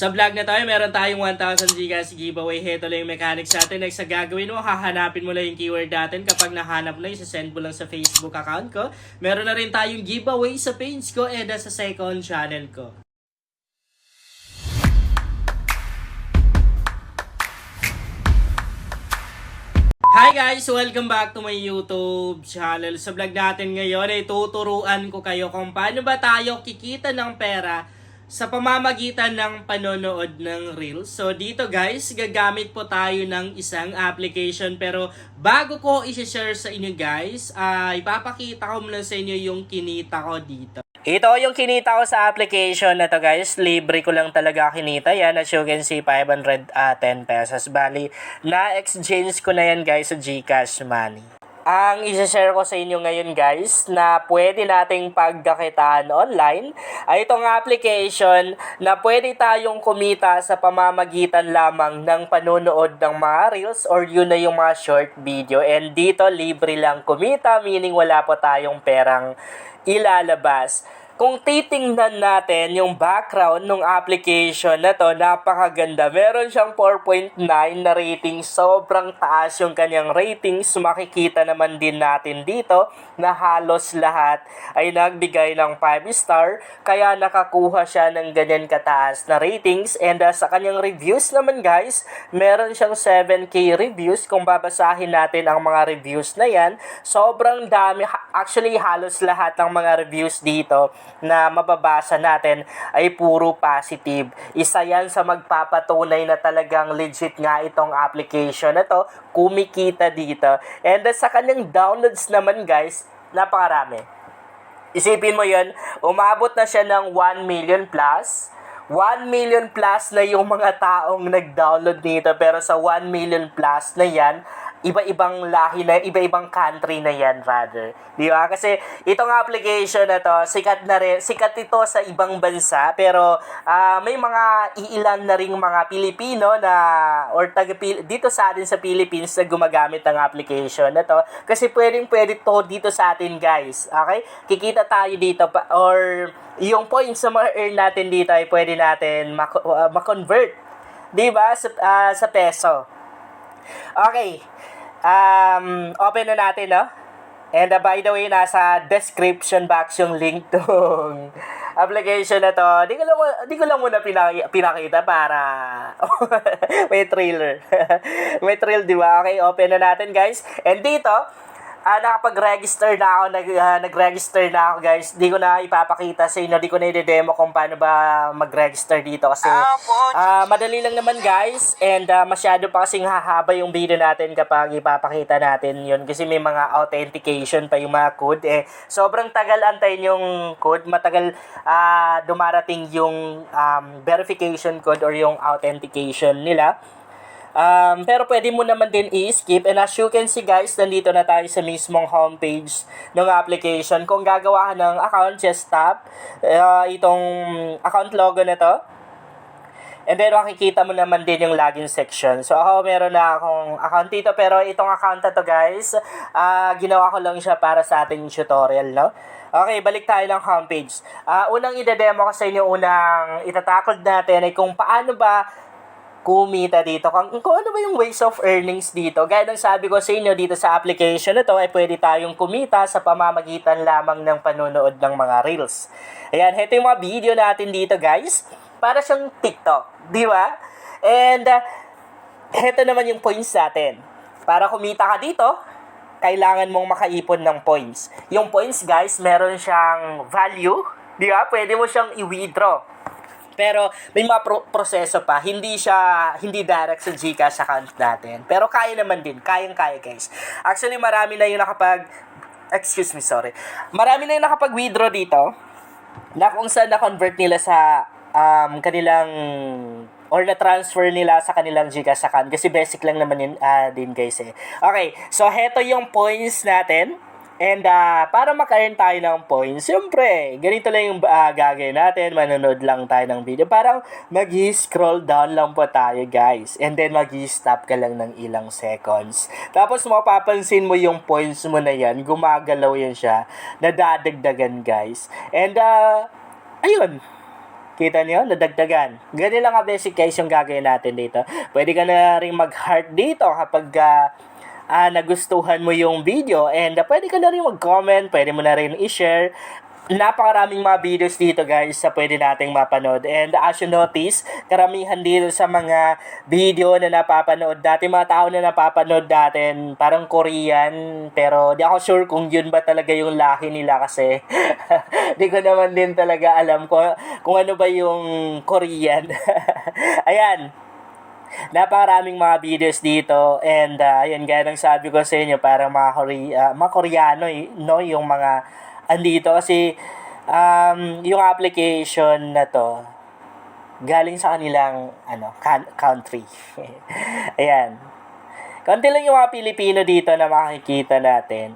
Sa vlog na tayo, meron tayong 1,000 Gcash giveaway. Heto lang yung mechanics natin. Next sa gagawin mo, hahanapin mo lang yung keyword natin. Kapag nahanap na, isa-send mo lang sa Facebook account ko. Meron na rin tayong giveaway sa page ko and sa second channel ko. Hi guys! Welcome back to my YouTube channel. Sa vlog natin ngayon ay tuturuan ko kayo kung paano ba tayo kikita ng pera sa pamamagitan ng panonood ng Reels. So dito guys, gagamit po tayo ng isang application, pero bago ko i-share sa inyo guys, ipapakita ko muna sa inyo yung kinita ko dito. Ito yung kinita ko sa application na to guys. Libre ko lang talaga kinita yan. As you can see, 510 pesos. Bali, na-exchange ko na yan guys sa Gcash Money. Ang isa-share ko sa inyo ngayon guys na pwede nating pagkakitaan online ay itong application na pwede tayong kumita sa pamamagitan lamang ng panonood ng mga Reels or yun na yung mga short video. And dito libre lang kumita, meaning wala po tayong perang ilalabas. Kung titingnan natin yung background ng application na to, napakaganda. Meron siyang 4.9 na rating. Sobrang taas yung kanyang ratings. Makikita naman din natin dito na halos lahat ay nagbigay ng 5 star. Kaya nakakuha siya ng ganyan kataas na ratings. And sa kanyang reviews naman guys, meron siyang 7K reviews. Kung babasahin natin ang mga reviews na yan, sobrang dami. Actually, halos lahat ng mga reviews dito na mababasa natin ay puro positive. Isa yan sa magpapatunay na talagang legit nga itong application na to, kumikita dito. And sa kanyang downloads naman guys, napakarami. Isipin mo yun, umabot na siya ng 1 million plus. 1 million plus na yung mga taong nag-download nito, pero sa 1 million plus na yan, iba-ibang lahi na, iba-ibang country na yan rather. Di ba? Kasi itong application na to, sikat na rin, sikat ito sa ibang bansa, pero may mga iilan na ring mga Pilipino na or dito sa atin sa Philippines na gumagamit ng application na to. Kasi pwede to dito sa atin guys. Okay? Kikita tayo dito or yung points sa mga earn natin dito ay pwede natin ma-convert. Di ba? Sa peso. Okay. Open na natin, no? And by the way, nasa description box yung link tong application na to. Di ko lang muna pinakita para may trailer. May trail, di ba? Okay, open na natin, guys. And dito, nakapag-register na ako, nag-register na ako guys. Di ko na ipapakita sa inyo, di ko na i-demo kung paano ba mag-register dito kasi madali lang naman guys, and masyado pa kasing hahaba yung video natin kapag ipapakita natin yun kasi may mga authentication pa yung mga code. Sobrang tagal antayin yung code, matagal dumarating yung verification code or yung authentication nila. Pero pwede mo naman din i-skip. And as you can see guys, nandito na tayo sa mismong homepage ng application. Kung gagawa ka ng account, just tap itong account logo na to. And then makikita mo naman din yung login section. So ako meron na akong account dito, pero itong account na to guys, ginawa ko lang siya para sa ating tutorial, no? Okay, balik tayo ng homepage. Unang ide-demo ko sa inyo, unang itatakod natin ay kung paano ba kumita dito. Kung ano ba yung ways of earnings dito. Gaya ng sabi ko sa inyo dito sa application na to, ay pwede tayong kumita sa pamamagitan lamang ng panonood ng mga Reels. Ayan, ito yung mga video natin dito guys. Para siyang TikTok. Di ba? And ito naman yung points natin. Para kumita ka dito, kailangan mong makaipon ng points. Yung points guys, meron siyang value. Di ba? Pwede mo siyang i-withdraw. Pero may mga proseso pa, hindi direct sa Gcash account natin. Pero kaya naman din, kayang-kaya guys. Actually, marami na yung marami na yung nakapag-withdraw dito na kung saan na-convert nila sa kanilang or na-transfer nila sa kanilang Gcash account. Kasi basic lang naman yun din guys eh. Okay, so heto yung points natin. And para maka-earn tayo ng points, siyempre, ganito lang yung gagawin natin. Manonood lang tayo ng video. Parang mag-scroll down lang po tayo, guys. And then mag-stop ka lang ng ilang seconds. Tapos mapapansin mo yung points mo na yan. Gumagalaw yan siya. Nadadagdagan, guys. And, ayun. Kita nyo? Nadagdagan. Ganun lang ka basic guys yung gagawin natin dito. Pwede ka na rin mag-heart dito kapag nagustuhan mo yung video. And pwede ka na rin mag-comment. Pwede mo na rin i-share. Napakaraming mga videos dito guys sa pwede nating mapanood. And as you notice, karamihan dito sa mga video na napapanood dati, mga tao na napapanood natin, parang Korean, pero di ako sure kung yun ba talaga yung lahi nila kasi di ko naman din talaga alam kung ano ba yung Korean. Ayan. Napakaraming mga videos dito and ayan, gaya ng sabi ko sa inyo, parang mga Koreano no, yung mga andito kasi yung application na to galing sa kanilang country. Ayan. Konti lang yung mga Pilipino dito na makikita natin.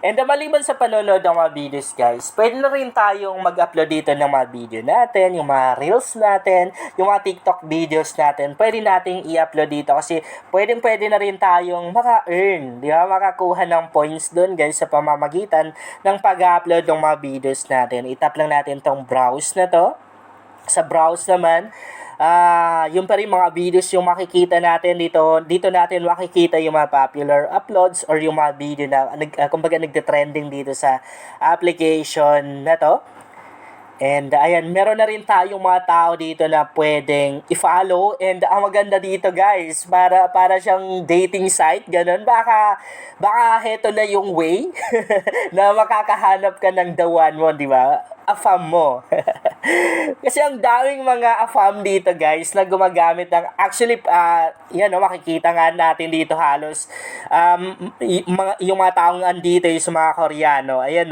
And maliban sa panonood ng mga videos guys, pwede na rin tayong mag-upload dito ng mga video natin, yung mga reels natin, yung mga TikTok videos natin, pwede nating i-upload dito kasi pwede na rin tayong maka-earn, di ba? Makakuha ng points doon guys sa pamamagitan ng pag-upload ng mga videos natin. I-tap lang natin tong browse na to. Sa browse naman, yung pa rin mga videos yung makikita natin dito natin makikita yung mga popular uploads or yung mga video na kumbaga nagte-trending dito sa application na to. And ayan, meron na rin tayong mga tao dito na pwedeng i-follow. And ang maganda dito guys, para siyang dating site, ganun. Baka heto na yung way na makakahanap ka ng the one mo, di ba? Afam mo. Kasi ang daming mga afam dito guys na gumagamit ng actually yan makikita nga natin dito halos yung mga taong andito yung mga Koreano. Ayan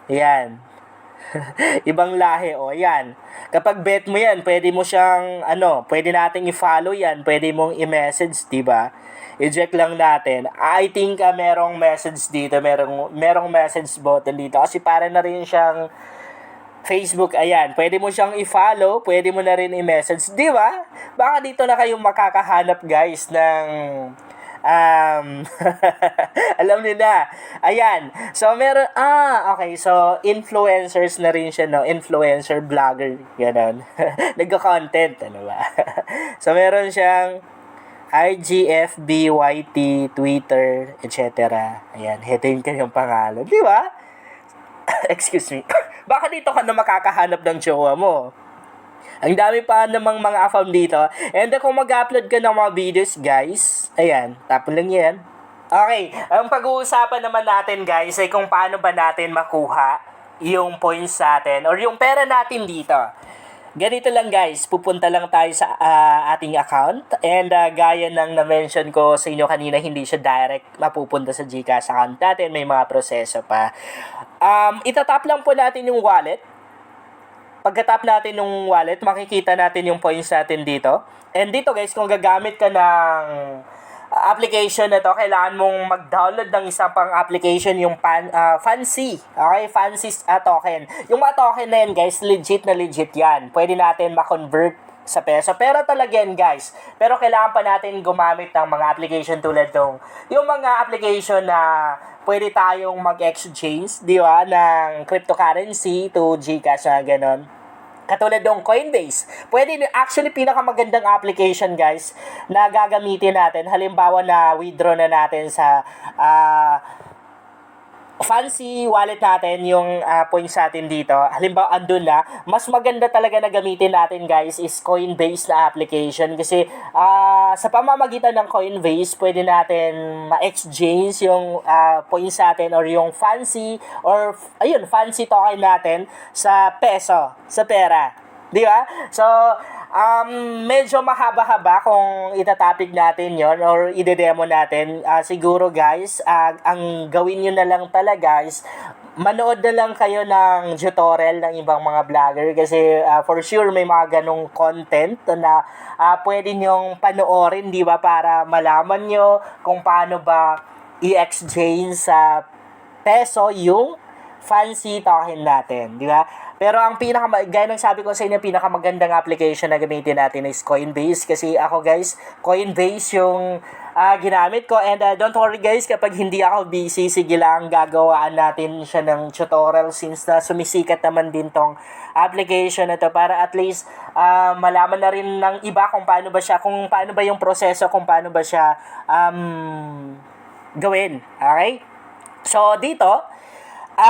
Ayan. Ibang lahi yan. Kapag bet mo yan, pwede mo siyang pwede nating i-follow yan, pwede mong i-message, 'di ba? I-check lang natin. I think merong message dito, merong message button dito kasi para na rin siyang Facebook. Ayan, pwede mo siyang i-follow, pwede mo na rin i-message, 'di ba? Baka dito na kayo makakahanap guys ng alam niyo na. Ayan. So, okay. So, influencers na rin siya, no? Influencer, vlogger, gano'n. Nagka-content, ano ba? So, meron siyang IG, FB, YT, Twitter, etc. Ayan, ito yung kanyang pangalan. Di ba? Excuse me. Baka dito ka na makakahanap ng jowa mo. Ang dami pa namang mga afam dito. And kung mag-upload ka ng mga videos, guys, ayan, tapon lang yan. Okay, ang pag-uusapan naman natin, guys, ay kung paano ba natin makuha yung points natin or yung pera natin dito. Ganito lang, guys, pupunta lang tayo sa ating account. And gaya ng na-mention ko sa inyo kanina, hindi siya direct mapupunta sa GCash account natin. May mga proseso pa. Itatap lang po natin yung wallet. Pagka-tap natin yung wallet, makikita natin yung points natin dito. And dito guys, kung gagamit ka ng application na to, kailangan mong mag-download ng isang pang application, yung Fancy. Okay, Fancy token. Yung mga token na yan guys, legit na legit yan. Pwede natin ma-convert sa peso. Pero talaga yan guys. Pero kailangan pa natin gumamit ng mga application tulad yung mga application na pwede tayong mag-exchange, di ba, ng cryptocurrency to GCash na gano'n. Katulad ng Coinbase. Actually, pinakamagandang application, guys, na gagamitin natin. Halimbawa na withdraw na natin sa Fancy wallet natin yung points natin dito. Halimbawa, andun na. Mas maganda talaga na gamitin natin, guys, is Coinbase na application. Kasi sa pamamagitan ng Coinbase, pwede natin ma-exchange yung points natin or yung Fancy Fancy token natin sa peso, sa pera. Di ba? So, medyo mahaba-haba kung itatopic natin yon or ide-demo natin. Siguro guys, ang gawin nyo na lang talaga is manood na lang kayo ng tutorial ng ibang mga vlogger kasi for sure may mga ganong content na pwede nyong panoorin, di ba? Para malaman nyo kung paano ba i-exchange sa peso yung fancy token natin, di ba? Pero ang gaya ng sabi ko sa inyo, pinakamagandang application na gamitin natin is Coinbase. Kasi ako guys, Coinbase yung ginamit ko. And don't worry guys, kapag hindi ako busy, sige lang, gagawaan natin siya ng tutorial since na sumisikat naman din tong application na to para at least malaman na rin ng iba kung paano ba siya, kung paano ba yung proseso, kung paano ba siya gawin. Okay? So, dito,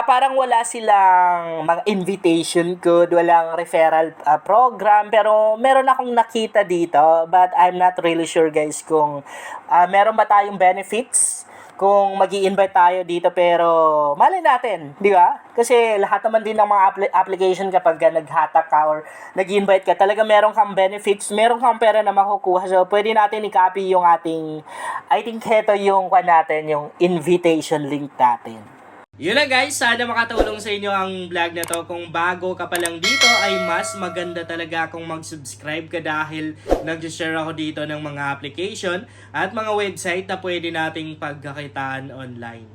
parang wala silang mga invitation code, walang referral program, pero meron akong nakita dito, but I'm not really sure guys kung meron ba tayong benefits kung magi-invite tayo dito, pero malay natin, di ba? Kasi lahat naman din ng mga application kapag nag-hatak ka or nag-invite ka, talaga meron kang benefits, meron kang pera na makukuha. So, pwede natin i-copy yung ating, I think ito yung yung invitation link natin. Yun na guys, sana makatulong sa inyo ang vlog na to. Kung bago ka pa lang dito ay mas maganda talaga kung mag-subscribe ka dahil nag-share ako dito ng mga application at mga website na pwede nating pagkakitaan online.